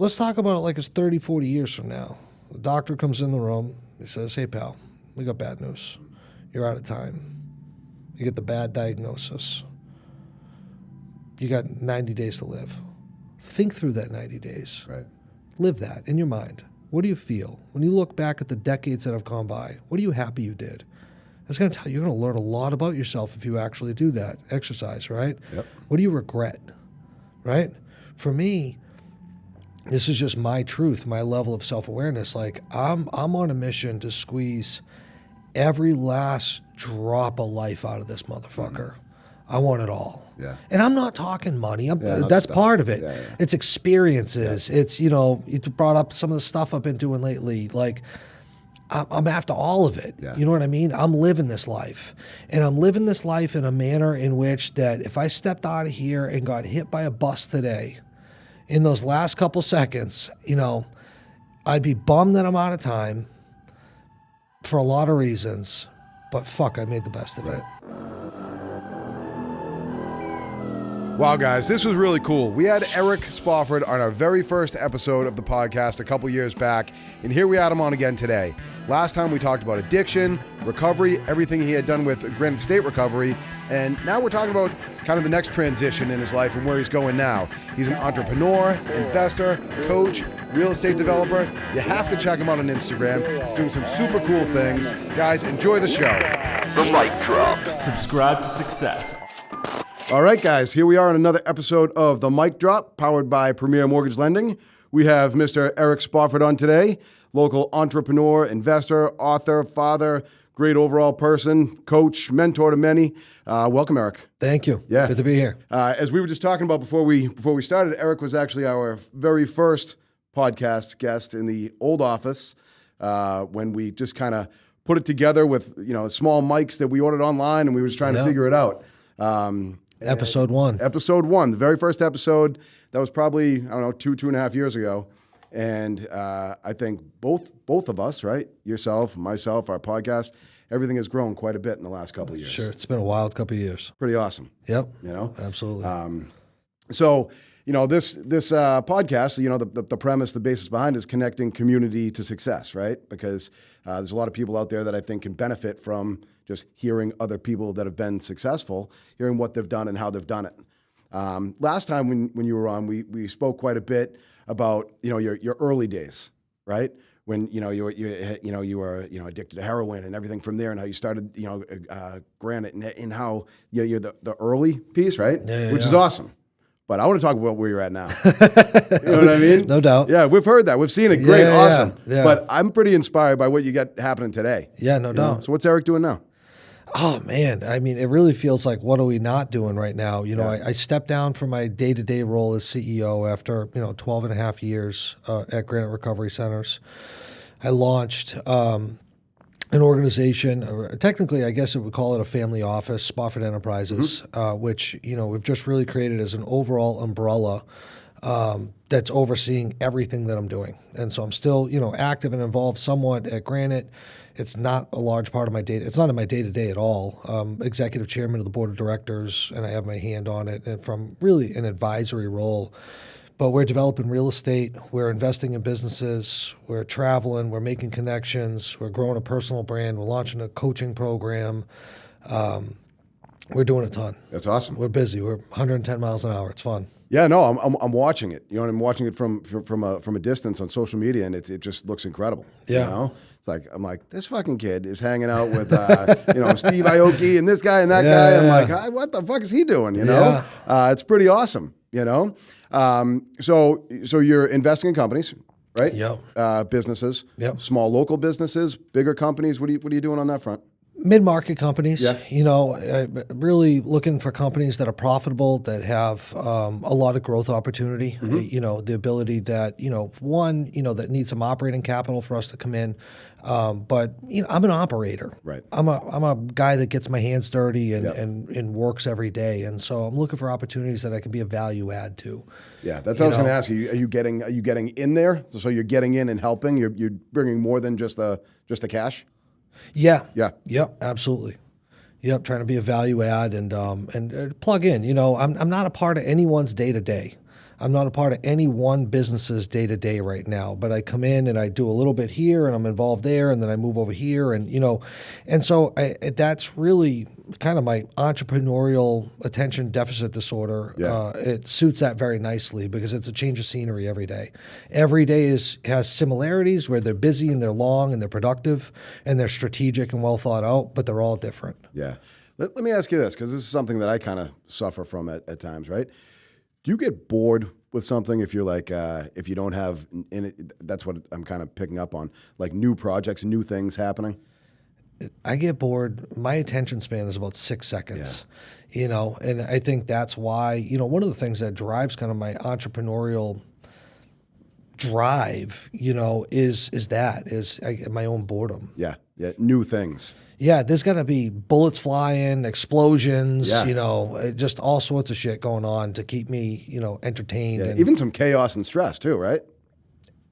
Let's talk about it like it's 30, 40 years from now. The doctor comes in the room. He says, hey, pal, we got bad news. You're out of time. You get the bad diagnosis. You got 90 days to live. Think through that 90 days. Right. Live that in your mind. What do you feel? When you look back at the decades that have gone by, what are you happy you did? That's going to tell you, you're going to learn a lot about yourself if you actually do that exercise, right? Yep. What do you regret, right? For me, this is just my truth, my level of self-awareness. Like, I'm on a mission to squeeze every last drop of life out of this motherfucker. I want it all. Yeah. And I'm not talking money. not That's stuff. part of it. Yeah, yeah. It's experiences. Yeah. It's, you brought up some of the stuff I've been doing lately. Like, I'm after all of it. Yeah. You know what I mean? I'm living this life. And I'm living this life in a manner in which that if I stepped out of here and got hit by a bus today, in those last couple seconds, I'd be bummed that I'm out of time for a lot of reasons. But fuck, I made the best of it. Wow, guys, this was really cool. We had Eric Spofford on our very first episode of the podcast a couple years back, and here we had him on again today. Last time we talked about addiction, recovery, everything he had done with Granite State Recovery, and now we're talking about kind of the next transition in his life and where he's going now. He's an entrepreneur, investor, coach, real estate developer. You have to check him out on Instagram. He's doing some super cool things. Guys, enjoy the show. The Mic Drop. Subscribe to success. All right, guys, here we are on another episode of The Mic Drop, powered by Premier Mortgage Lending. We have Mr. Eric Spofford on today, local entrepreneur, investor, author, father, great overall person, coach, mentor to many. Welcome, Eric. Thank you. Yeah. Good to be here. As we were just talking about before we started, Eric was actually our very first podcast guest in the old office when we just kind of put it together with small mics that we ordered online, and we were just trying to figure it out. Episode one, the very first episode. That was probably, 2.5 years ago. And I think both of us, right? Yourself, myself, our podcast, everything has grown quite a bit in the last couple of years. Sure. It's been a wild couple of years. Pretty awesome. Yep. So, Absolutely. this podcast, the premise, the basis behind it is connecting community to success, right? Because there's a lot of people out there that I think can benefit from just hearing other people that have been successful, hearing what they've done and how they've done it. Last time when you were on, we spoke quite a bit about your early days, right? When you were addicted to heroin and everything from there, and how you started Granite and how you're the early piece, right? Which is awesome. But I want to talk about where you're at now. You know what I mean? No doubt. Yeah, we've heard that. We've seen it. Great, awesome. Yeah. But I'm pretty inspired by what you got happening today. Yeah, no doubt. So what's Eric doing now? Oh, man. I mean, it really feels like, what are we not doing right now? I stepped down from my day-to-day role as CEO after, 12 and a half years at Granite Recovery Centers. I launched an organization, technically, I guess it would call it a family office, Spofford Enterprises, which, we've just really created as an overall umbrella that's overseeing everything that I'm doing. And so I'm still, active and involved somewhat at Granite. It's not a large part of my day. It's not in my day-to-day at all. Executive chairman of the board of directors, and I have my hand on it, and from really an advisory role. But we're developing real estate, we're investing in businesses, we're traveling, we're making connections, we're growing a personal brand, we're launching a coaching program. We're doing a ton. That's awesome. We're busy. We're 110 miles an hour. It's fun. Yeah, no, I'm watching it. And I'm watching it from a distance on social media, and it just looks incredible. Yeah. I'm like, this fucking kid is hanging out with Steve Aoki and this guy and that guy. I'm like, what the fuck is he doing? It's pretty awesome. So you're investing in companies, right? Yep. Businesses. Yep. Small local businesses, bigger companies. What are you doing on that front? Mid-market companies, Yeah. Really looking for companies that are profitable, that have a lot of growth opportunity, the ability that, that need some operating capital for us to come in. But I'm an operator. Right. I'm a guy that gets my hands dirty and works every day. And so I'm looking for opportunities that I can be a value add to. Yeah, that's what I was going to ask you. Are you getting in there? So you're getting in and helping? You're bringing more than just the cash? Yeah. Yeah. Yep. Absolutely. Yep. Trying to be a value add and plug in. I'm not a part of anyone's day to day. I'm not a part of any one business's day to day right now, but I come in and I do a little bit here and I'm involved there and then I move over here and, and so that's really kind of my entrepreneurial attention deficit disorder. Yeah. It suits that very nicely because it's a change of scenery every day. Every day has similarities where they're busy and they're long and they're productive and they're strategic and well thought out, but they're all different. Yeah. Let me ask you this, because this is something that I kind of suffer from at times, right? Do you get bored with something if you're like, if you don't have, that's what I'm kind of picking up on, like new projects, new things happening? I get bored. My attention span is about 6 seconds, and I think that's why, one of the things that drives kind of my entrepreneurial drive, is my own boredom. Yeah. Yeah. New things. Yeah, there's got to be bullets flying, explosions, Yeah. just all sorts of shit going on to keep me, entertained. Yeah. And Even some chaos and stress too, right?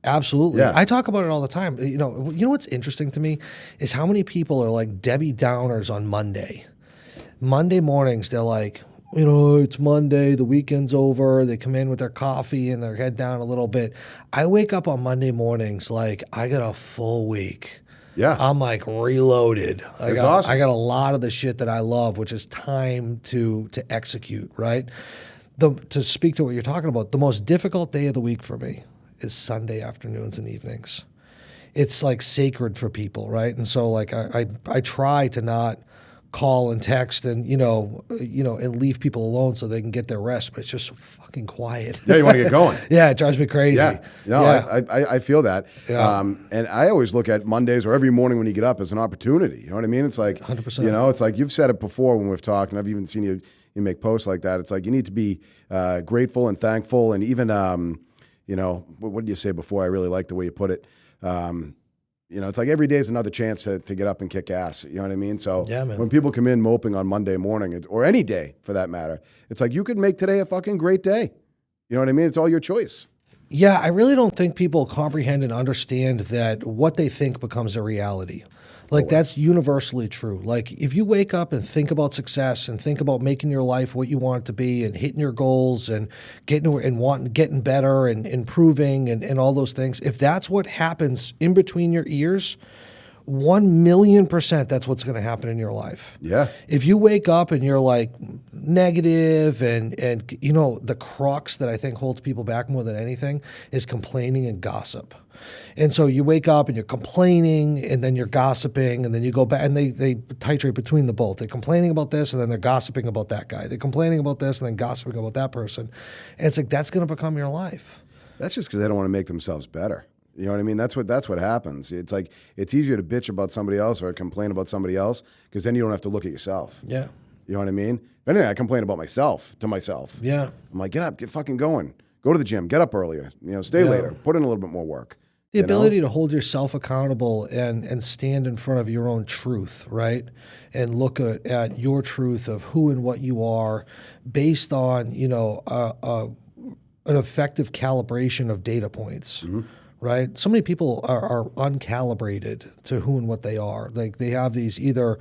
absolutely. Yeah. I talk about it all the time. You know what's interesting to me is how many people are like Debbie Downers on Monday. Monday mornings, they're like, it's Monday, the weekend's over. They come in with their coffee and their head down a little bit. I wake up on Monday mornings like I got a full week. Yeah. I'm like reloaded. That's awesome. I got a lot of the shit that I love, which is time to execute, right? To speak to what you're talking about, the most difficult day of the week for me is Sunday afternoons and evenings. It's like sacred for people, right? And so like I try to not call and text and and leave people alone so they can get their rest, but it's just so fucking quiet. Yeah, you want to get going. Yeah, it drives me crazy. Yeah, no, yeah. I feel that. Yeah. And I always look at Mondays or every morning when you get up as an opportunity. You know what I mean? It's like 100%. It's like you've said it before when we've talked, and I've even seen you make posts like that. It's like you need to be grateful and thankful, and even what did you say before? I really like the way you put it. It's like every day is another chance to get up and kick ass. You know what I mean? So Yeah, man. when people come in moping on Monday morning, or any day for that matter, it's like you could make today a fucking great day. You know what I mean? It's all your choice. Yeah, I really don't think people comprehend and understand that what they think becomes their reality. Like that's universally true. Like if you wake up and think about success and think about making your life what you want it to be and hitting your goals and getting better and improving and all those things, if that's what happens in between your ears, 1,000,000% that's what's going to happen in your life. Yeah. If you wake up and you're like negative and the crux that I think holds people back more than anything is complaining and gossip. And so you wake up and you're complaining and then you're gossiping and then you go back and they titrate between the both. They're complaining about this and then they're gossiping about that guy. They're complaining about this and then gossiping about that person. And it's like that's going to become your life. That's just because they don't want to make themselves better. You know what I mean? That's what happens. It's like it's easier to bitch about somebody else or complain about somebody else because then you don't have to look at yourself. Yeah. You know what I mean? If anything, I complain about myself to myself. Yeah. I'm like, get up, get fucking going. Go to the gym, get up earlier, stay later, put in a little bit more work. The ability to hold yourself accountable and stand in front of your own truth, right? And look at your truth of who and what you are based on, an effective calibration of data points. Mm-hmm. Right? So many people are uncalibrated to who and what they are. Like they have these either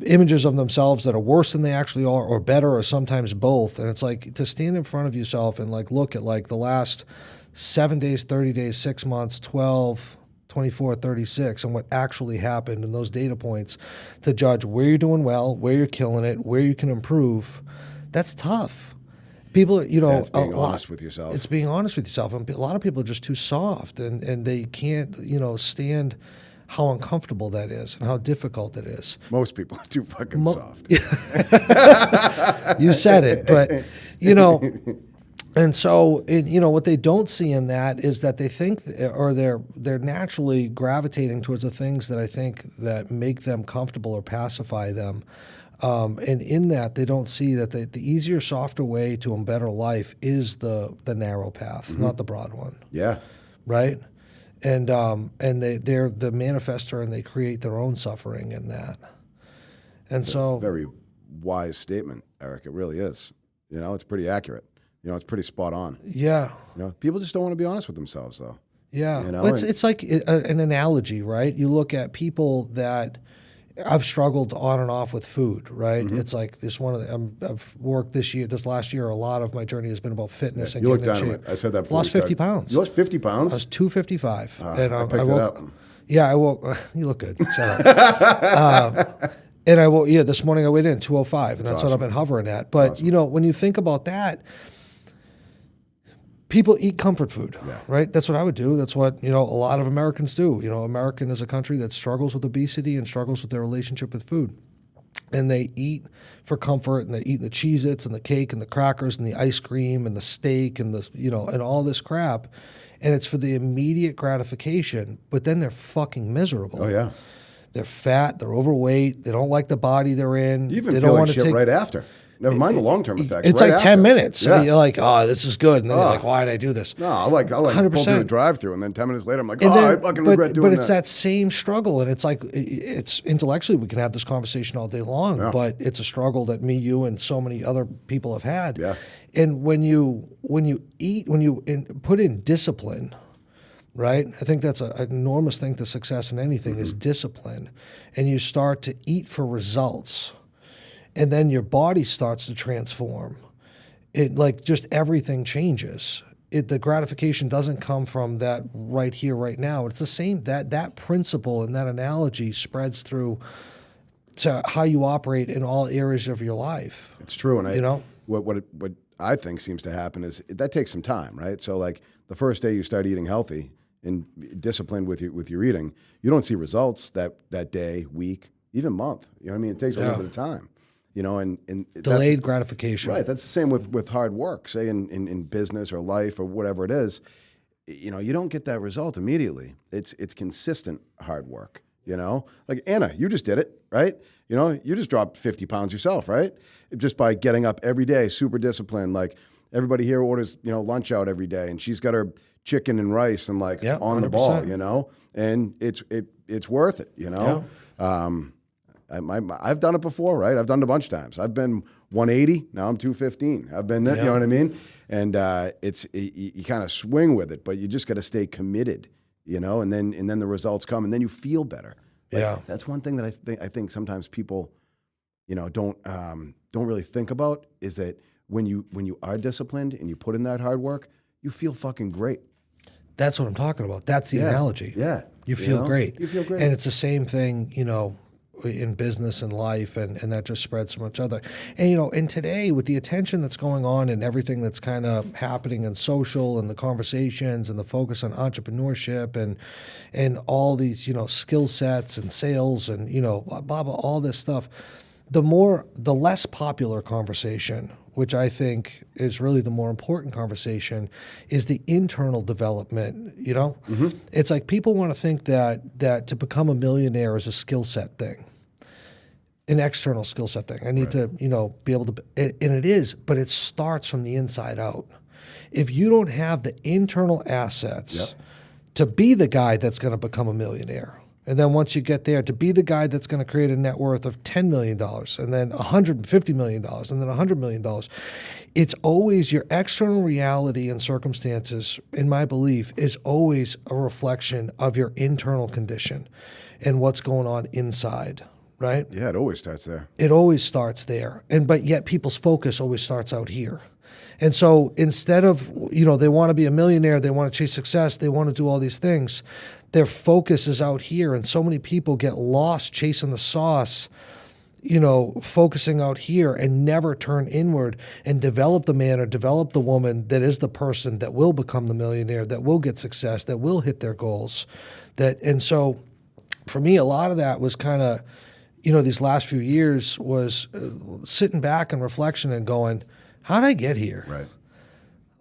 images of themselves that are worse than they actually are or better or sometimes both. And it's like to stand in front of yourself and like look at like the last 7 days, 30 days, 6 months, 12, 24, 36 and what actually happened and those data points to judge where you're doing well, where you're killing it, where you can improve. That's tough. People, it's being honest with yourself. It's being honest with yourself. And a lot of people are just too soft and they can't, stand how uncomfortable that is and how difficult it is. Most people are too fucking soft. You said it, but, and so, what they don't see in that is that they think, or they're naturally gravitating towards the things that I think that make them comfortable or pacify them. And in that, they don't see that the easier, softer way to a better life is the narrow path, mm-hmm. not the broad one. Yeah. Right? And they're the manifester and they create their own suffering in that. And it's so... a very wise statement, Eric. It really is. It's pretty accurate. It's pretty spot on. Yeah. People just don't want to be honest with themselves, though. Yeah. Well, it's like an analogy, right? You look at people that... I've struggled on and off with food, right? Mm-hmm. It's like this one of the, I've worked this last year, a lot of my journey has been about fitness and You look getting in dynamite. shape. I said that before. Lost 50 pounds. You lost 50 I pounds? was 255. And I picked it up. Yeah, I woke, you look good. Shut up. And I woke, this morning I weighed in 205, and that's what I've been hovering at. But, when you think about that, people eat comfort food, right? That's what I would do. That's what, a lot of Americans do. American is a country that struggles with obesity and struggles with their relationship with food. And they eat for comfort, and they eat the Cheez-Its and the cake and the crackers and the ice cream and the steak and and all this crap. And it's for the immediate gratification, but then they're fucking miserable. Oh, yeah. They're fat, they're overweight, they don't like the body they're in. You even they feel don't like want to shit take right after. Never mind the long-term effects. It's right like after. 10 minutes. Yeah. And you're like, oh, this is good. And then you're like, why did I do this? No, I like 100%. Pull through the drive-through, and then 10 minutes later, I'm like, I fucking regret doing that. But it's that same struggle, and it's like, it's intellectually, we can have this conversation all day long, but it's a struggle that me, you, and so many other people have had. Yeah. And when you put in discipline, right? I think that's an enormous thing to success in anything is discipline. And you start to eat for results, and then your body starts to transform. It like just everything changes. The gratification doesn't come from that right here, right now. It's the same, that principle and that analogy spreads through to how you operate in all areas of your life. It's true. And what I think seems to happen is that takes some time, right? So like the first day you start eating healthy and disciplined with your eating, you don't see results that day, week, even month. You know what I mean? It takes a little bit of time. And delayed gratification. Right. That's the same with hard work, say in business or life or whatever it is. You don't get that result immediately. It's consistent hard work. Like Anna, you just did it, right? You just dropped 50 pounds yourself, right? Just by getting up every day, super disciplined. Like everybody here orders, lunch out every day, and she's got her chicken and rice and on 100%. the ball, and it's worth it, I've done it before, right? I've done it a bunch of times. I've been 180, now I'm 215. I've been there, you know what I mean? And you kind of swing with it, but you just got to stay committed, and then the results come, and then you feel better. That's one thing that I think sometimes people, don't really think about is that when you are disciplined and you put in that hard work, you feel fucking great. That's what I'm talking about. That's the analogy. Yeah. You feel great. You feel great. And it's the same thing, in business and life, and that just spreads so much other. And, and today with the attention that's going on and everything that's kind of happening in social and the conversations and the focus on entrepreneurship and all these, skill sets and sales and, blah, blah, all this stuff, the less popular conversation, which I think is really the more important conversation, is the internal development, It's like people want to think that to become a millionaire is a skill set thing, an external skill set thing. I need to, be able to, and it is, but it starts from the inside out. If you don't have the internal assets to be the guy that's going to become a millionaire, and then once you get there, to be the guy that's going to create a net worth of $10 million, and then $150 million, and then $100 million, it's always your external reality and circumstances, in my belief, is always a reflection of your internal condition and what's going on inside, right? Yeah, it always starts there. It always starts there. But yet people's focus always starts out here. And so instead of, they want to be a millionaire, they want to chase success, they want to do all these things, their focus is out here, and so many people get lost chasing the sauce, focusing out here, and never turn inward and develop the man or develop the woman that is the person that will become the millionaire, that will get success, that will hit their goals. And so for me, a lot of that was kind of, these last few years was sitting back in reflection and going, how did I get here? Right.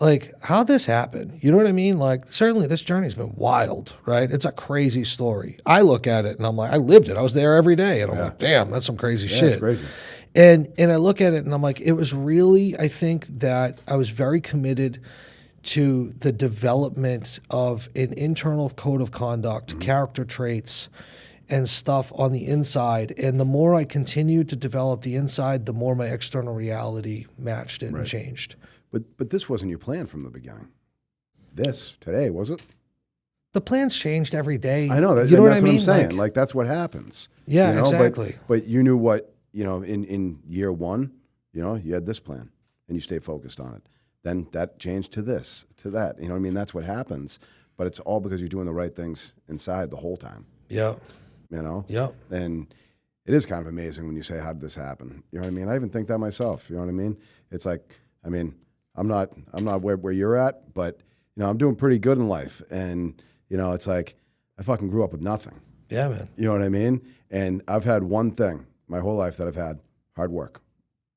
Like, how'd this happen? You know what I mean? Like, certainly this journey's been wild, right? It's a crazy story. I look at it and I'm like, I lived it. I was there every day. And I'm like, damn, that's some crazy shit. It's crazy. And I look at it and I'm like, it was really, I think that I was very committed to the development of an internal code of conduct, character traits, and stuff on the inside. And the more I continued to develop the inside, the more my external reality matched it and changed. But this wasn't your plan from the beginning. Today, was it? the plan's changed every day. I know that. You know what I That's mean? what I'm saying. Like that's what happens. Yeah, you know? exactly. But you knew what, in year one, you had this plan and you stayed focused on it. Then that changed to this, to that. You know what I mean? That's what happens. But it's all because you're doing the right things inside the whole time. Yeah. Yeah. And it is kind of amazing when you say, how did this happen? You know what I mean? I even think that myself. You know what I mean? It's like, I mean, I'm not where you're at, but I'm doing pretty good in life. And, it's like I fucking grew up with nothing. Yeah, man. You know what I mean? And I've had one thing my whole life that I've had: hard work.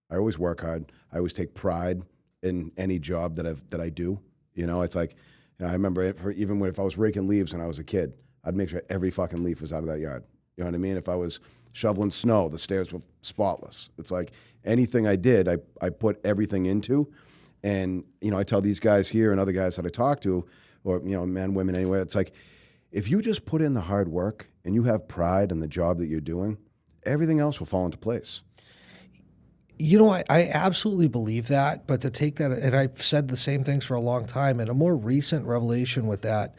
I always work hard. I always take pride in any job that I do. It's like, I remember even if I was raking leaves when I was a kid, I'd make sure every fucking leaf was out of that yard. You know what I mean? If I was shoveling snow, the stairs were spotless. It's like anything I did, I put everything into. And, I tell these guys here and other guys that I talk to, or, men, women, anyway, it's like, if you just put in the hard work and you have pride in the job that you're doing, everything else will fall into place. I absolutely believe that, but to take that, and I've said the same things for a long time, and a more recent revelation with that,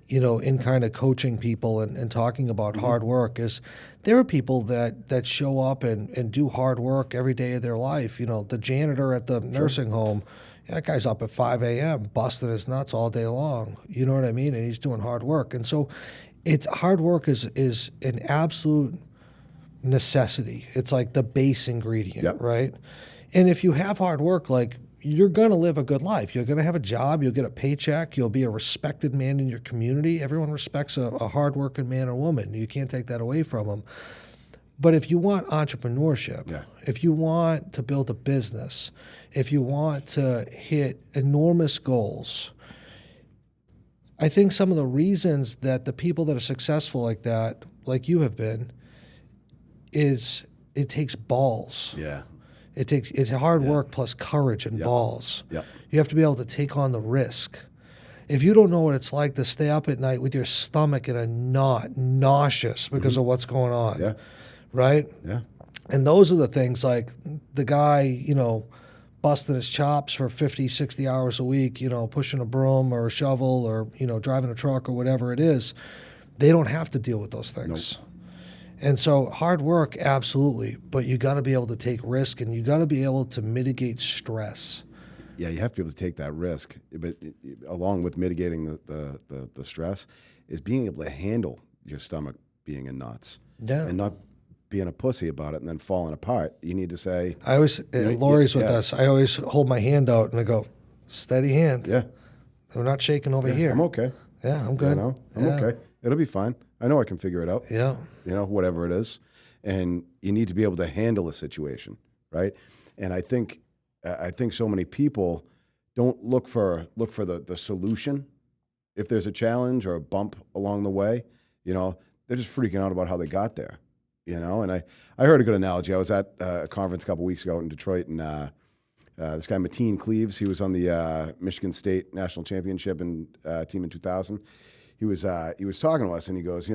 in kind of coaching people and talking about hard work is there are people that show up and do hard work every day of their life. The janitor at the nursing home, that guy's up at 5 a.m. busting his nuts all day long. You know what I mean? And he's doing hard work. And so hard work is an absolute necessity. It's like the base ingredient, right? And if you have hard work, like, you're going to live a good life. You're going to have a job. You'll get a paycheck. You'll be a respected man in your community. Everyone respects a hardworking man or woman. You can't take that away from them. But if you want entrepreneurship, if you want to build a business, if you want to hit enormous goals, I think some of the reasons that the people that are successful like that, like you have been, is it takes balls. Yeah. It's hard work plus courage and balls. Yep. You have to be able to take on the risk. If you don't know what it's like to stay up at night with your stomach in a knot, nauseous because of what's going on, right? Yeah. And those are the things, like the guy, busting his chops for 50, 60 hours a week, pushing a broom or a shovel or, driving a truck or whatever it is, they don't have to deal with those things. Nope. And so hard work, absolutely, but you got to be able to take risk and you got to be able to mitigate stress. Yeah, you have to be able to take that risk, but along with mitigating the stress is being able to handle your stomach being in knots and not being a pussy about it and then falling apart. You need to say... I always, Lori's with us, I always hold my hand out and I go, steady hand. Yeah. We're not shaking over here. I'm okay. Yeah, I'm good. I'm okay. It'll be fine. I know I can figure it out. Yeah. Whatever it is. And you need to be able to handle a situation, right? And I think so many people don't look for the solution. If there's a challenge or a bump along the way, they're just freaking out about how they got there, And I heard a good analogy. I was at a conference a couple weeks ago in Detroit, and this guy, Mateen Cleaves, he was on the Michigan State National Championship team in 2000. He was talking to us, and he goes,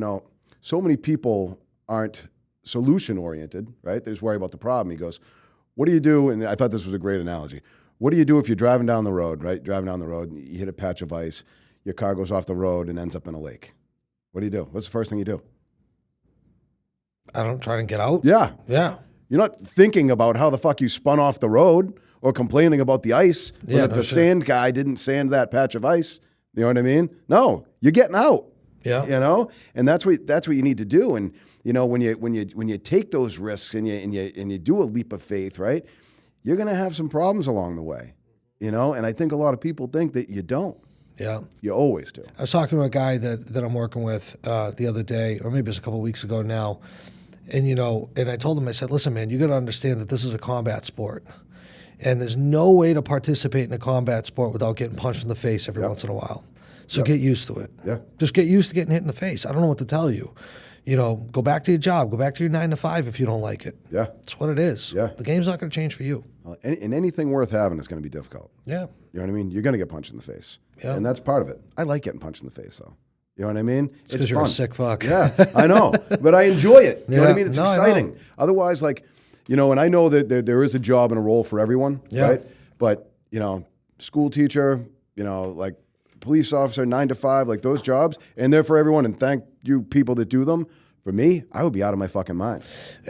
so many people aren't solution-oriented, right? They just worry about the problem. He goes, what do you do? And I thought this was a great analogy. What do you do if you're driving down the road, right? Driving down the road, and you hit a patch of ice, your car goes off the road and ends up in a lake. What do you do? What's the first thing you do? I don't try to get out. Yeah. Yeah. You're not thinking about how the fuck you spun off the road or complaining about the ice or that the sand guy didn't sand that patch of ice. You know what I mean? No, you're getting out. Yeah. And that's what you need to do. And when you take those risks and you do a leap of faith, right? You're going to have some problems along the way. And I think a lot of people think that you don't. Yeah. You always do. I was talking to a guy that I'm working with the other day, or maybe it was a couple of weeks ago now. And, and I told him, I said, listen, man, you got to understand that this is a combat sport. And there's no way to participate in a combat sport without getting punched in the face every once in a while. So get used to it. Yeah. Just get used to getting hit in the face. I don't know what to tell you. Go back to your job. Go back to your 9 to 5 if you don't like it. Yeah. That's what it is. Yeah. The game's not going to change for you. And anything worth having is going to be difficult. Yeah. You know what I mean? You're going to get punched in the face. Yeah. And that's part of it. I like getting punched in the face, though. You know what I mean? It's because you're fun. a sick fuck. Yeah, I know. But I enjoy it. You know what I mean? It's exciting. Otherwise, and I know that there is a job and a role for everyone, right? But, school teacher, police officer, 9 to 5, like those jobs, and they're for everyone. And thank you, people that do them. For me, I would be out of my fucking mind.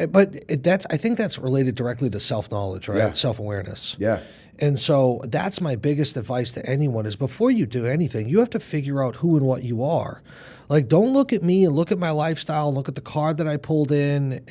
But I think that's related directly to self-knowledge, right? Yeah. Self-awareness. Yeah. And so that's my biggest advice to anyone is before you do anything, you have to figure out who and what you are. Like, don't look at me and look at my lifestyle and look at the car that I pulled in,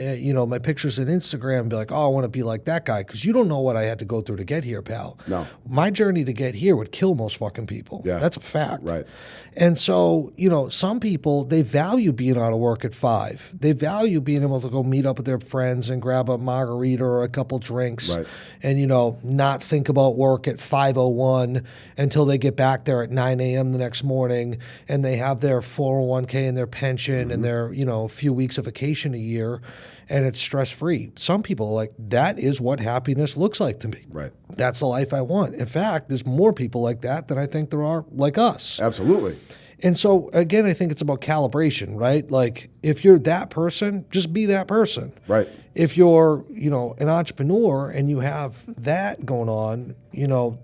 my pictures on Instagram and be like, oh, I want to be like that guy. Because you don't know what I had to go through to get here, pal. No. My journey to get here would kill most fucking people. Yeah. That's a fact. Right. And so, some people, they value being out of work at 5. They value being able to go meet up with their friends and grab a margarita or a couple drinks Right. and, not think about work at 5:01 until they get back there at 9 a.m. the next morning and they have their 401k and their pension and their, a few weeks of vacation a year and it's stress-free. Some people are like, that is what happiness looks like to me. Right. That's the life I want. In fact, there's more people like that than I think there are like us. Absolutely. And so, again, I think it's about calibration, right? Like, if you're that person, just be that person. Right. If you're, an entrepreneur and you have that going on,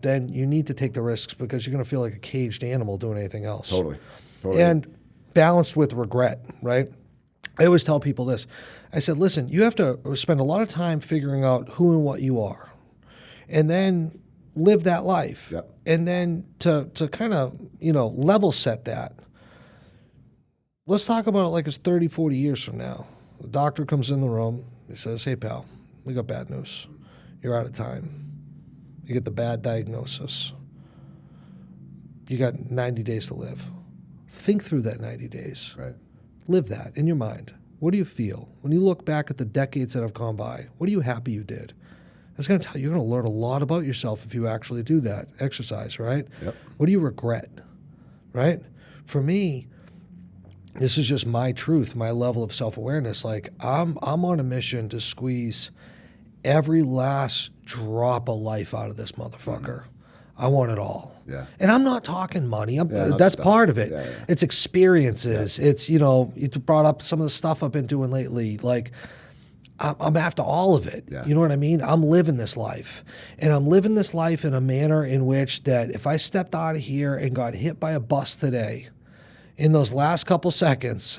then you need to take the risks because you're going to feel like a caged animal doing anything else. Totally. And balanced with regret, right? I always tell people this. I said, listen, you have to spend a lot of time figuring out who and what you are. And then live that life. Yep. And then to kind of, level set that. Let's talk about it like it's 30, 40 years from now. The doctor comes in the room. He says, hey, pal, we got bad news. You're out of time. You get the bad diagnosis. You got 90 days to live. Think through that 90 days. Right. Live that in your mind. What do you feel? When you look back at the decades that have gone by, what are you happy you did? That's going to tell you, you're going to learn a lot about yourself if you actually do that exercise, right? Yep. What do you regret, right? For me, this is just my truth, my level of self-awareness. Like, I'm on a mission to squeeze every last drop of life out of this motherfucker. I want it all. Yeah. And I'm not talking money. not That's stuff. part of it. Yeah, yeah. It's experiences. It's, you brought up some of the stuff I've been doing lately. Like, I'm after all of it. Yeah. You know what I mean? I'm living this life. And I'm living this life in a manner in which that if I stepped out of here and got hit by a bus today, in those last couple seconds,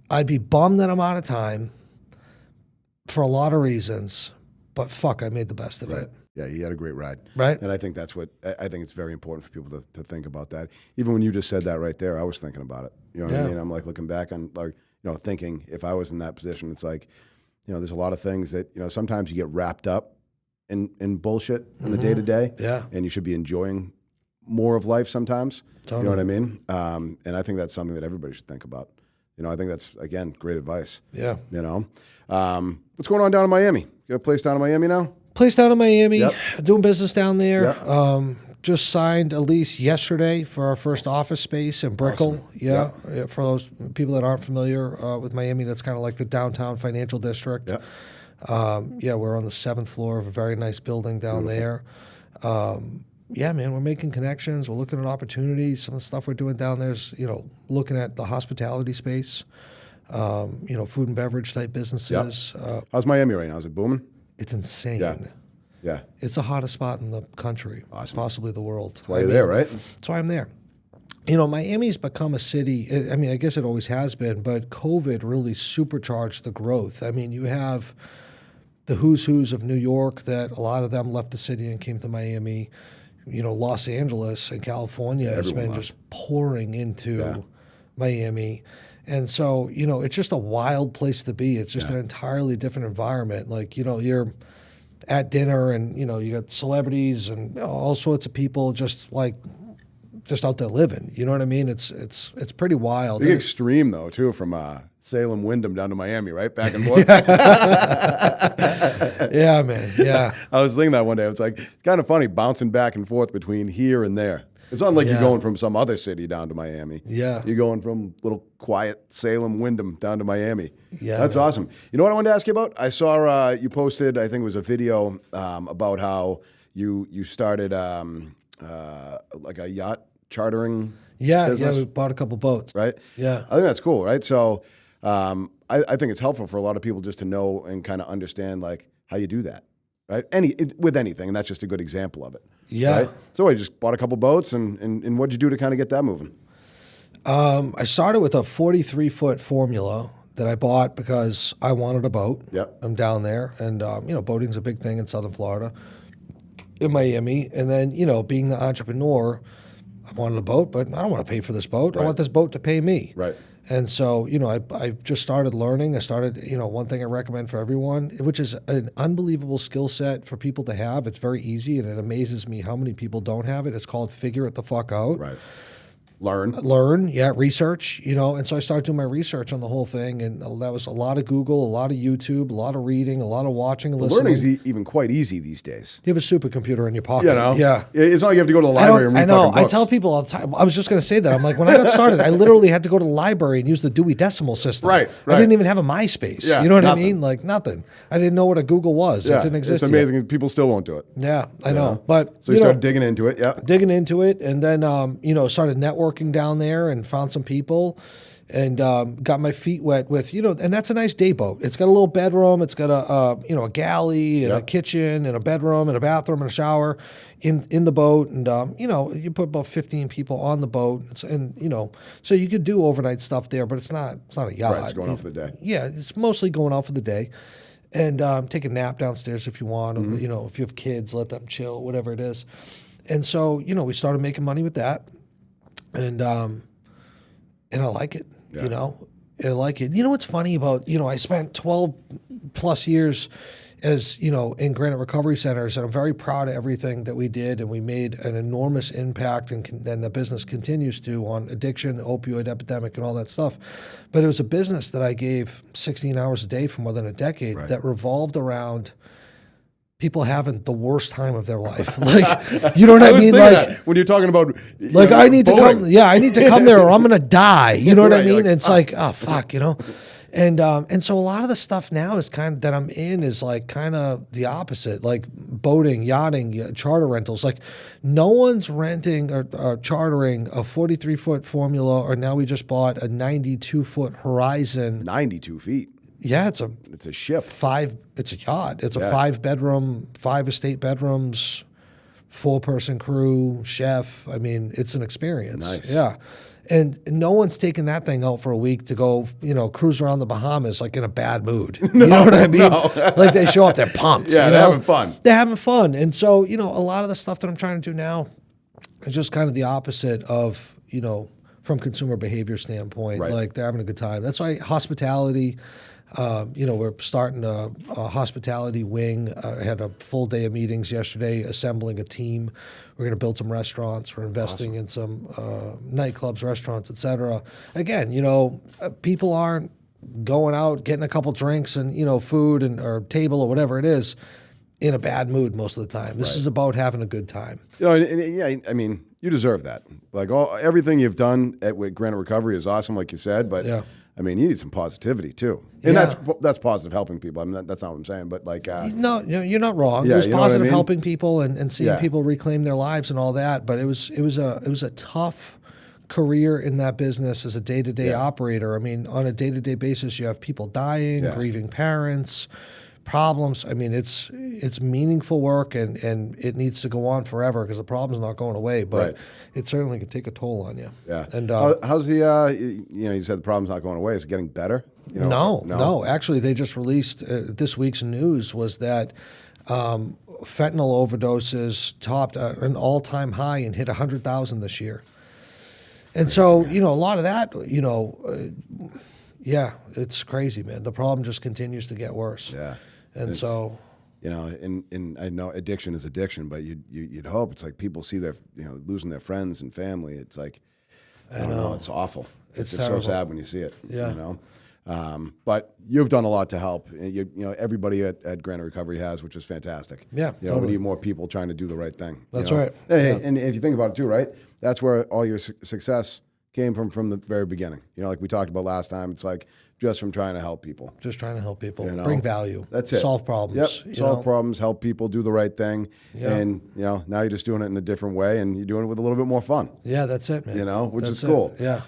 I'd be bummed that I'm out of time for a lot of reasons. But fuck, I made the best of Right. it. Yeah, you had a great ride. Right. And I think I think it's very important for people to think about that. Even when you just said that right there, I was thinking about it. You know what I Yeah. mean? I'm like looking back on, like, thinking if I was in that position, it's like, there's a lot of things that, sometimes you get wrapped up in bullshit in the day to day. Yeah. And you should be enjoying more of life sometimes. Totally. You know what I mean? And I think that's something that everybody should think about. I think that's, again, great advice. Yeah. What's going on down in Miami? You got a place down in Miami now? Place down in Miami, Yep. doing business down there. Yep. Just signed a lease yesterday for our first office space in Brickell. Awesome. Yeah. For those people that aren't familiar with Miami, that's kind of like the downtown financial district. Yep. We're on the 7th floor of a very nice building down there. Man, we're making connections. We're looking at opportunities. Some of the stuff we're doing down there is, looking at the hospitality space, food and beverage type businesses. How's Miami right now? Is it booming? It's insane. Yeah. It's the hottest spot in the country, Awesome. possibly the world. That's why you're there, right? That's why I'm there. Miami's become a city. I mean, I guess it always has been, but COVID really supercharged the growth. I mean, you have the who's who's of New York that a lot of them left the city and came to Miami. Los Angeles and California has Everyone been left. just pouring into Yeah. Miami. And so, it's just a wild place to be. It's just an entirely different environment. Like, you're at dinner and, you got celebrities and all sorts of people just out there living. You know what I mean? It's pretty wild. Big extreme, though, too, from Salem, Wyndham down to Miami, right? Back and forth. Yeah, man. Yeah. I was thinking that one day. It's like kind of funny bouncing back and forth between here and there. It's not like Yeah. you're going from some other city down to Miami. Yeah. You're going from little quiet Salem, Wyndham down to Miami. Yeah, That's man. awesome. You know what I wanted to ask you about? I saw you posted, I think it was a video about how you started like a yacht chartering business, We bought a couple boats. right? Yeah. I think that's cool, right? So I think it's helpful for a lot of people just to know and kind of understand like how you do that. right? With anything, and that's just a good example of it. Yeah. Right? So I just bought a couple boats, and what'd you do to kind of get that moving? I started with a 43-foot Formula that I bought because I wanted a boat. Yep. I'm down there, and boating's a big thing in Southern Florida, in Miami. And then being the entrepreneur, I wanted a boat, but I don't want to pay for this boat. I Right. want this boat to pay me. Right. And so I just started learning. I started one thing I recommend for everyone, which is an unbelievable skill set for people to have. It's very easy, and it amazes me how many people don't have it. It's called figure it the fuck out. Right. Learn. Research, and so I started doing my research on the whole thing, and that was a lot of Google, a lot of YouTube, a lot of reading, a lot of watching and listening. Learning's even quite easy these days. You have a supercomputer in your pocket. Yeah. It's not like you have to go to the library and read fucking books. I tell people all the time. I was just going to say that. I'm like, when I got started, I literally had to go to the library and use the Dewey Decimal System. Right. I didn't even have a MySpace. Yeah, you know what nothing. I mean? Like nothing. I didn't know what a Google was. Yeah, it didn't exist it's amazing. People still won't do it. Yeah, I know. But So you started digging into it. Yeah. digging into it, and then started networking down there and found some people, and got my feet wet with and that's a nice day boat. It's got a little bedroom. It's got a galley and a kitchen and a bedroom and a bathroom and a shower in the boat, and you put about 15 people on the boat, so you could do overnight stuff there, but it's not a yacht. Right, it's going out for the day. Yeah, it's mostly going out for the day. And take a nap downstairs if you want, or, if you have kids, let them chill, whatever it is. And so, we started making money with that. And I like it, I like it. You know what's funny about, I spent 12 plus years as, in Granite Recovery Centers, and I'm very proud of everything that we did, and we made an enormous impact, and the business continues to, on addiction, opioid epidemic, and all that stuff. But it was a business that I gave 16 hours a day for more than a decade that revolved around people having the worst time of their life. Like, you know what I mean? Like, when you're talking about I need boating. I need to come there or I'm going to die. You know what I Right, mean? like, And it's like, oh, fuck, And so a lot of the stuff now is that I'm in is like kind of the opposite, like boating, yachting, charter rentals. Like no one's renting or chartering a 43-foot Formula, or now we just bought a 92-foot Horizon. 92 feet. Yeah, it's a ship. It's a yacht. It's a 5-bedroom, 5 estate bedrooms, 4-person crew, chef. I mean, it's an experience. Nice. Yeah. And no one's taking that thing out for a week to go, cruise around the Bahamas like in a bad mood. You know what I mean? Like they show up, they're pumped. Yeah, they're having fun. They're having fun. And so, a lot of the stuff that I'm trying to do now is just kind of the opposite of, from consumer behavior standpoint. Right. Like they're having a good time. That's why hospitality. We're starting a hospitality wing. I had a full day of meetings yesterday, assembling a team. We're going to build some restaurants. We're investing in some nightclubs, restaurants, et cetera. Again, people aren't going out, getting a couple drinks and, food or table or whatever it is in a bad mood most of the time. This is about having a good time. I mean, you deserve that. Like everything you've done with Granite Recovery is awesome, like you said, but I mean, you need some positivity too, and that's positive helping people. I mean, that's not what I'm saying, but like, no, you're not wrong. Yeah, It was positive I mean? helping people and seeing people reclaim their lives and all that. But it was a tough career in that business as a day-to-day operator. I mean, on a day-to-day basis, you have people dying, grieving parents, problems. I mean, it's meaningful work, and it needs to go on forever because the problem's not going away. But it certainly can take a toll on you. Yeah. And how's the you said the problem's not going away. Is it getting better? No. Actually, they just released this week's news was that fentanyl overdoses topped an all-time high and hit 100,000 this year. And so, a lot of that, it's crazy, man. The problem just continues to get worse. Yeah. And so, and I know addiction is addiction, but you'd hope it's like people see their, losing their friends and family. It's like, I don't know, it's awful. It's just terrible. So sad when you see it. Yeah. But you've done a lot to help. Everybody at Granite Recovery has, which is fantastic. Yeah, We need more people trying to do the right thing. That's right. And if you think about it too, right? That's where all your success came from the very beginning. Like we talked about last time, it's like just from trying to help people. Just trying to help people, You know? bring value. That's it. Solve problems. Yep. Solve problems, help people do the right thing. Yeah. And, now you're just doing it in a different way, and you're doing it with a little bit more fun. Yeah, that's it, man. Which That's is cool. it. Yeah.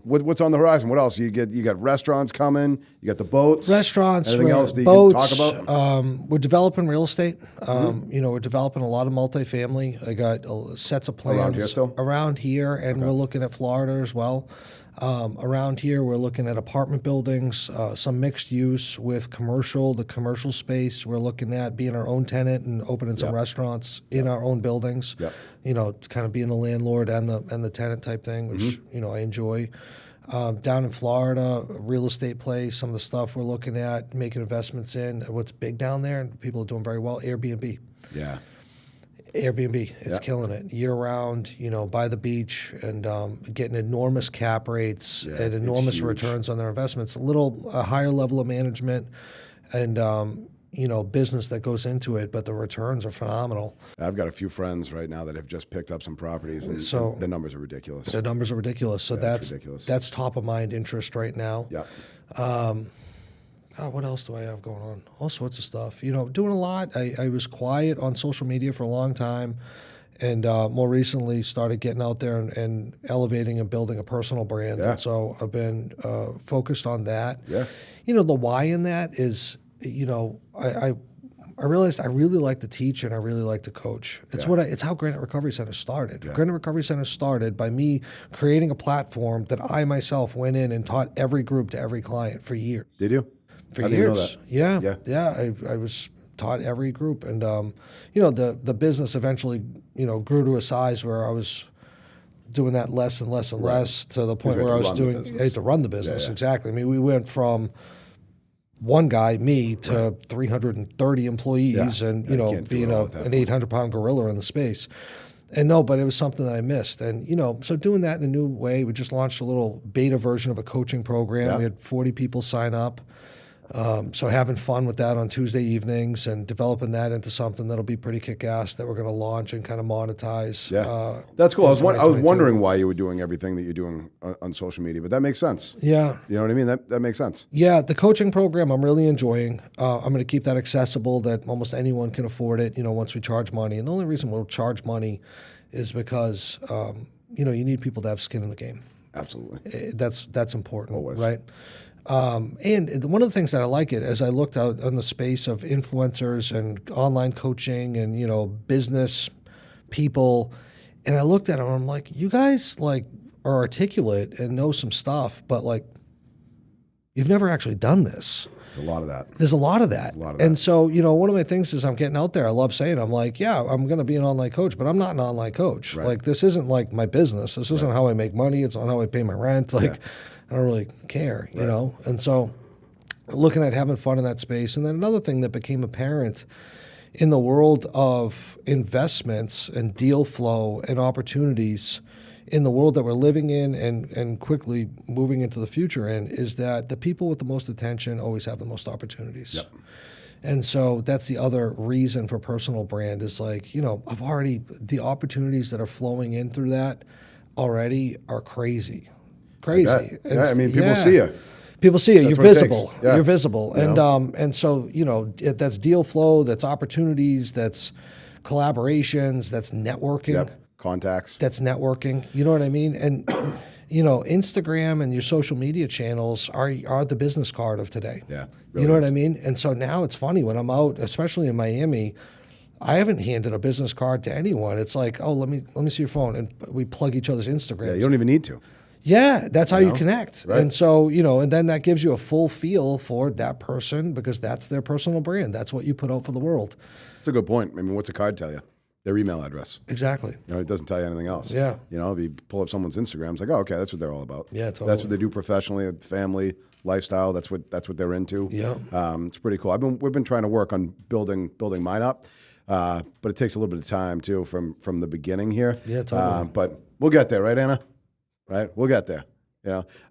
What's on the horizon? What else? You got restaurants coming. You got the boats. Restaurants, Anything else that boats. you can talk about? We're developing real estate. We're developing a lot of multifamily. I got sets of plans Around here still? around here, and we're looking at Florida as well. Around here, we're looking at apartment buildings, some mixed use with commercial. The commercial space, we're looking at being our own tenant and opening some restaurants in our own buildings. Yep. Kind of being the landlord and the tenant type thing, which I enjoy. Down in Florida, real estate plays, some of the stuff we're looking at, making investments in. What's big down there, and people are doing very well, Airbnb. Yeah. Airbnb, it's killing it year round, by the beach, and getting enormous cap rates and enormous returns on their investments. A higher level of management and, business that goes into it, but the returns are phenomenal. I've got a few friends right now that have just picked up some properties, and So- the numbers are ridiculous. The numbers are ridiculous. So it's ridiculous. that's top of mind interest right now. Yeah. What else do I have going on? All sorts of stuff. Doing a lot. I was quiet on social media for a long time, and more recently started getting out there and elevating and building a personal brand. Yeah. And so I've been focused on that. Yeah. The why in that is, I realized I really like to teach and I really like to coach. It's how Granite Recovery Center started. Yeah. Granite Recovery Center started by me creating a platform that I myself went in and taught every group to every client for years. Did you? For I didn't know years. that. Yeah. I was taught every group, and the business eventually grew to a size where I was doing that less and less and less, to the point You had where I to was run the doing business. I had to run the business. Yeah. Exactly. I mean, we went from one guy, me, to 330 employees, and Yeah, you can't do being it all at that an 800-pound gorilla in the space. And but it was something that I missed. And, so doing that in a new way, we just launched a little beta version of a coaching program. Yeah. We had 40 people sign up. So having fun with that on Tuesday evenings and developing that into something that'll be pretty kick-ass that we're going to launch and kind of monetize. Yeah. That's cool. in I was 2022. wondering why you were doing everything that you're doing on social media, but that makes sense. Yeah. You know what I mean? That makes sense. Yeah, the coaching program I'm really enjoying. I'm going to keep that accessible, that almost anyone can afford it, once we charge money. And the only reason we'll charge money is because, you need people to have skin in the game. Absolutely. That's important, Always. right? And one of the things that I like it, as I looked out on the space of influencers and online coaching and, business people, and I looked at them and I'm like, you guys are articulate and know some stuff, but you've never actually done this. There's a lot of that. There's a lot of that. And so, one of my things is I'm getting out there. I love saying, I'm like, yeah, I'm going to be an online coach, but I'm not an online coach. Right. This isn't my business. This isn't how I make money. It's not how I pay my rent. I don't really care, And so looking at having fun in that space. And then another thing that became apparent in the world of investments and deal flow and opportunities in the world that we're living in and quickly moving into the future in, is that the people with the most attention always have the most opportunities. Yep. And so that's the other reason for personal brand is the opportunities that are flowing in through that already are crazy. Crazy. Yeah, I mean, people see you. People see you. That's You're what it visible. takes. Yeah. You're visible. You And so, that's deal flow, that's opportunities, that's collaborations, that's networking. Yep. Contacts. That's networking. You know what I mean? And Instagram and your social media channels are the business card of today. Yeah. You know what I mean? And so now it's funny when I'm out, especially in Miami, I haven't handed a business card to anyone. It's like, oh, let me see your phone, and we plug each other's Instagrams. Yeah, you don't even need to. Yeah, that's how you connect. Right. And so, and then that gives you a full feel for that person, because that's their personal brand. That's what you put out for the world. That's a good point. I mean, what's a card tell you? Their email address. Exactly. It doesn't tell you anything else. Yeah. If you pull up someone's Instagram, it's like, oh, okay, that's what they're all about. Yeah, totally. That's what they do professionally, family, lifestyle. That's what they're into. Yeah. It's pretty cool. We've been trying to work on building mine up, but it takes a little bit of time too from the beginning here. Yeah, totally. But we'll get there, right, Anna? Right, we'll get there.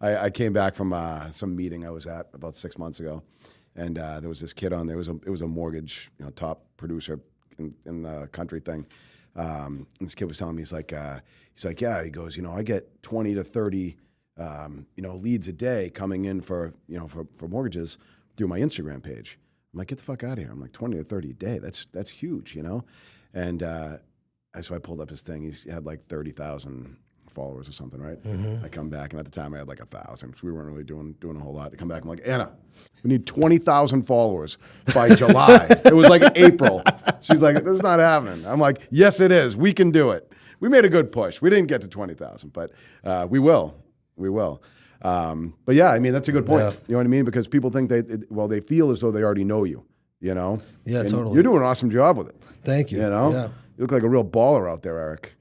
I came back from some meeting I was at about 6 months ago, and there was this kid on there. It was a mortgage, top producer in the country thing. And this kid was telling me, he's like, yeah, he goes, I get 20 to 30 leads a day coming in for mortgages through my Instagram page. I'm like, get the fuck out of here. I'm like 20 to 30 a day. That's huge, And so I pulled up his thing. He had like 30,000 followers or something, right? I come back, and at the time I had like 1,000 because we weren't really doing a whole lot. I come back, I'm like, Anna, we need 20,000 followers by July. It was like April. She's like, this is not happening. I'm like, yes, it is. We can do it. We made a good push. We didn't get to 20,000, but we will. We will. But yeah, I mean, that's a good point. Yeah. You know what I mean? Because people think they feel as though they already know you, Yeah, And totally. You're doing an awesome job with it. Thank you. You look like a real baller out there, Eric.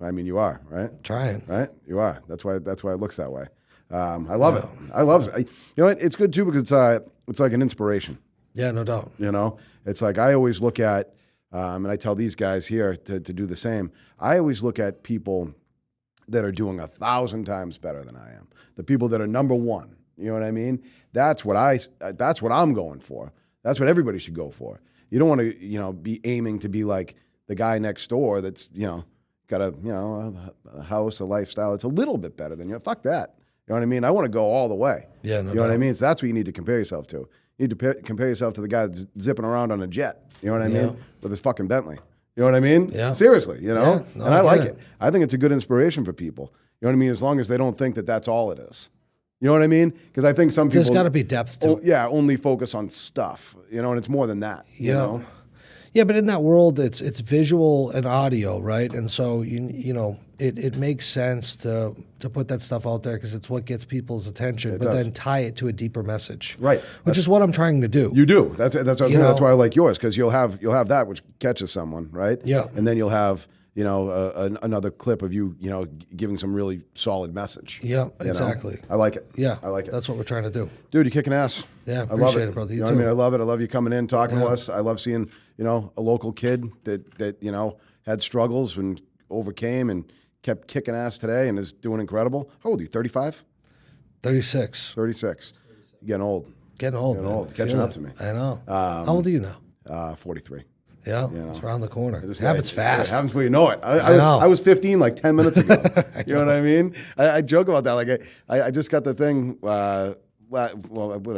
I mean, you are, right? Trying. Right? You are. That's why it looks that way. I love it. I love it. You know what? It's good too because it's like an inspiration. Yeah, no doubt. It's like I always look at, and I tell these guys here to do the same. I always look at people that are doing 1,000 times better than I am. The people that are number one. You know what I mean? That's what I'm going for. That's what everybody should go for. You don't want to, be aiming to be like the guy next door that's, got a house, a lifestyle. It's a little bit better than you. Fuck that. You know what I mean? I want to go all the way. Yeah, no You know what I doubt. mean? So that's what you need to compare yourself to. You need to compare yourself to the guy that's zipping around on a jet. You know what I mean? With his fucking Bentley. You know what I mean? Yeah. Seriously, Yeah, no, and I I like get it. I think it's a good inspiration for people. You know what I mean? As long as they don't think that that's all it is. You know what I mean? Because I think some people... There's got to be depth to it. Yeah, only focus on stuff. And it's more than that. You know? Yeah, but in that world, it's visual and audio, right? And so it makes sense to put that stuff out there because it's what gets people's attention, but does. then tie it to a deeper message, Right. Which is what I'm trying to do. You do. That's why I like yours, because you'll have that which catches someone, right? Yeah. And then you'll have another clip of you giving some really solid message. Yeah, You know? exactly. I like it. Yeah, I like it. That's what we're trying to do. Dude, you're kicking ass. Yeah, I love appreciate it, brother. You know too. what I mean? I love it. I love you coming in, talking to us. I love seeing a local kid that had struggles and overcame and kept kicking ass today and is doing incredible. How old are you? 35? 36. 36. You're getting old. Getting old, Getting man. old. Catching Feel up it. to me. I know. How old are you now? 43. Yeah, it's around the corner. It Just, happens fast. It happens when you know it. I know. I was 15 like 10 minutes ago. You know what I mean? I joke about that. Like I just got the thing. I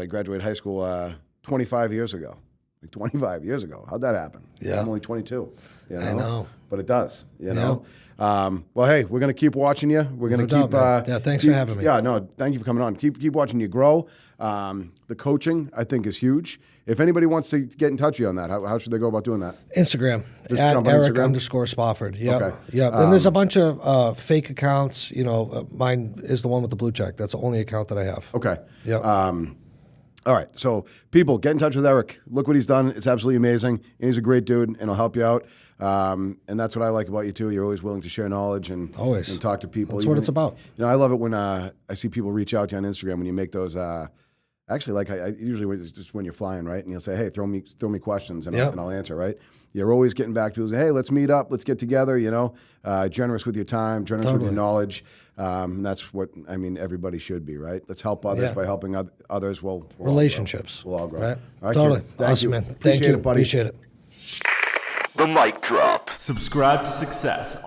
graduated high school 25 years ago. Like 25 years ago. How'd that happen? Yeah. I'm only 22. I know. But it does. You know. Well, hey, we're gonna keep watching you. We're gonna No keep. doubt, man. Yeah, thanks for having me. Yeah, no, thank you for coming on. Keep watching you grow. The coaching, I think, is huge. If anybody wants to get in touch with you on that, how should they go about doing that? Instagram, Just at jump on Eric Instagram? _Spofford. Yeah. Okay. Yeah. And there's a bunch of fake accounts. Mine is the one with the blue check. That's the only account that I have. Okay. Yeah. All right. So, people, get in touch with Eric. Look what he's done. It's absolutely amazing. And he's a great dude, and he'll help you out. And that's what I like about you, too. You're always willing to share knowledge and talk to people. That's what it's about. I love it when I see people reach out to you on Instagram when you make those. Actually, like I usually it's just when you're flying, right? And you'll say, hey, throw me questions, and I'll answer, right? You're always getting back to, hey, let's meet up, let's get together, generous with your time, generous with your knowledge. And that's what, everybody should be, right? Let's help others by helping others. We'll Relationships. We'll all grow. Right? All right, Totally. kid. Thank Awesome, you. man. Thank Appreciate you. it, buddy. Appreciate it. The mic drop. Subscribe to success.